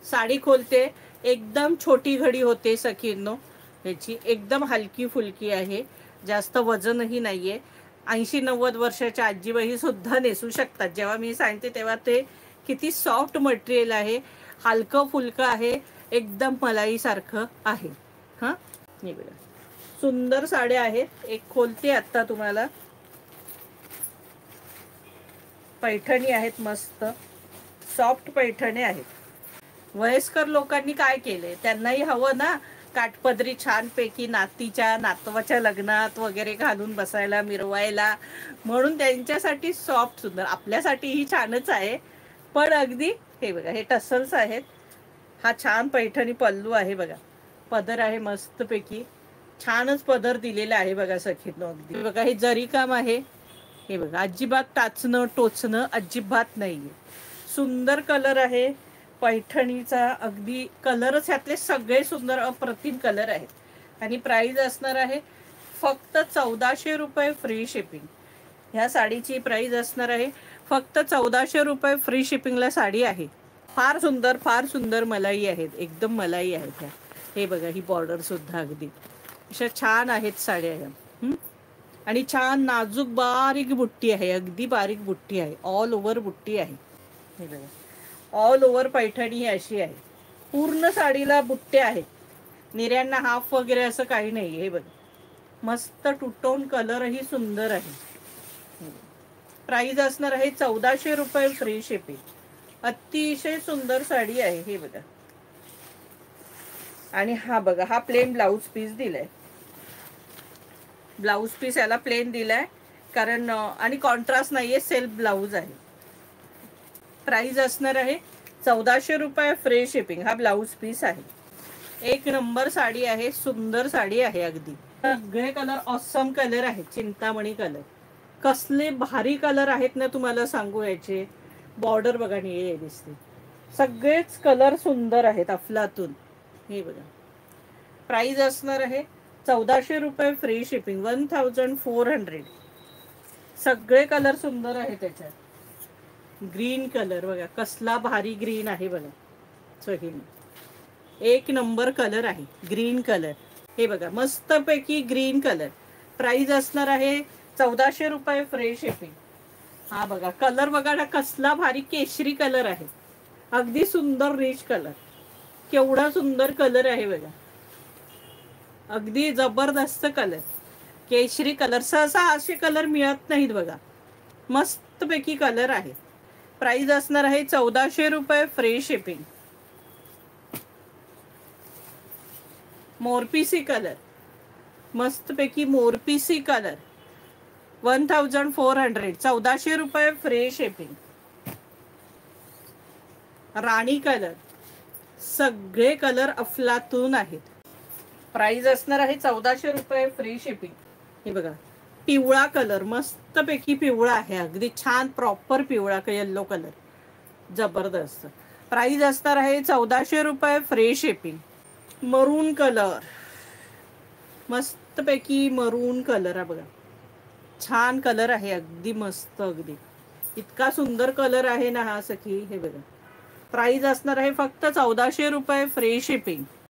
साडी खोलते, एकदम छोटी घडी होते सखींनो. ह्याची एकदम हलकी फुलकी आहे, जास्त वजनही नाहीये. 80-90 वर्षाच्या आजीबाई सुद्धा नेसू शकतात. जेव्हा मी सांगते तेव्हा ते किती सॉफ्ट मटेरियल आहे, हलकं फुलकं आहे, एकदम मलाई सारखं आहे. हां, हे बघा सुंदर साड्या आहेत. एक खोलते आता तुम्हाला. पैठणी आहेत, मस्त सॉफ्ट पैठणी आहेत. वयस्कर लोकांनी काय केले, त्यांनाही हवं ना काठपदरी छानपैकी नातीच्या नातवाच्या लग्नात वगैरे घालून बसायला, मिरवायला, म्हणून त्यांच्यासाठी सॉफ्ट सुंदर. आपल्यासाठीही छानच आहे, पण अगदी हे बघा हे टसल्स आहेत. हा छान पैठणी पल्लू आहे बघा, पदर आहे मस्तपैकी, छानच पदर दिलेला आहे बघा सखींनो. अगदी बघा हे जरी काम आहे, हे बघा अजिबात टाचणं टोचणं अजिबात नाहीये. सुंदर कलर आहे पैठणीचा, अगदी कलरच ह्यातले सगळे सुंदर अप्रतिम कलर आहेत. आणि प्राइस असणार आहे फक्त 1400 रुपये फ्री शिपिंग. ह्या साडीची प्राइस असणार आहे फक्त 1400 रुपये फ्री शिपिंगला साडी आहे. फार सुंदर मलाई आहेत, एकदम मलाई आहेत ह्या. हे बघा ही बॉर्डर सुद्धा अगदी अशा छान आहेत साड्या ह्या. आणि छान नाजूक बारीक बुट्टी आहे, अगदी बारीक बुट्टी आहे, ऑल ओव्हर बुट्टी आहे. हे बघा ऑल ओव्हर पैठणी ही अशी आहे, पूर्ण साडीला बुट्टे आहेत, निर्यांना हाफ वगैरे असं काही नाही. हे बघा मस्त टुटोन कलरही सुंदर आहे. प्राइस असणार आहे 1400 रुपये फ्री शिपिंग. अतिशय सुंदर साडी आहे. हे बघा आणि हा बघा हा प्लेन ब्लाऊज पीस दिलाय. ब्लाऊज पीस याला प्लेन दिलाय कारण आणि कॉन्ट्रास्ट नाहीये, सेल्फ ब्लाऊज आहे. प्राइस असणार आहे 1400 रुपये फ्री शिपिंग. हा ब्लाऊज पीस आहे. एक नंबर साडी आहे, सुंदर साडी आहे. अगदी सगळे कलर ऑसम कलर आहेत, चिंतामणी कलर. कसले भारी कलर आहेत ना तुम्हाला सांगू. याचे बॉर्डर बघा निळे दिसते, सगळेच कलर सुंदर आहेत, अफलातून. हे बघा प्राइस असणार आहे 1400 रुपये फ्री शिपिंग, 1400. सगळे कलर सुंदर आहेत त्याच्यात. ग्रीन कलर बघा कसला भारी ग्रीन आहे बघा सगळी, एक नंबर कलर आहे ग्रीन कलर. हे बघा मस्तपैकी ग्रीन कलर. प्राइस असणार आहे 1400 रुपये फ्री शिपिंग. हा बघा कलर बघा ना कसला भारी केशरी कलर आहे, अगदी सुंदर रिच कलर. केवढा सुंदर कलर आहे बघा, अगदी जबरदस्त कलर केशरी कलर. सहसा असे कलर मिळत नाहीत बघा, मस्तपैकी कलर आहे. प्राइस असणार आहे 1400 रुपये फ्री शिपिंग. मोरपीसी कलर, मस्तपैकी मोरपीसी कलर, 1400, 1400 रुपये फ्री शिपिंग. राणी कलर, सगळे कलर अफलातून आहेत. प्राइस असणार आहे 1400 रुपये फ्री शिपिंग. हे बघा पिवळा कलर, मस्तपैकी पिवळा आहे, अगदी छान प्रॉपर पिवळा येल्लो कलर, जबरदस्त. प्राइस असणार आहे 1400 रुपये फ्री शिपिंग. मरून कलर, मस्तपैकी मरून कलर आहे बघा, छान कलर आहे, अगदी मस्त, अगदी इतका सुंदर कलर आहे ना हा सखी. हे बघा प्राइस असणार आहे फक्त 1400 रुपये फ्री शिपिंग.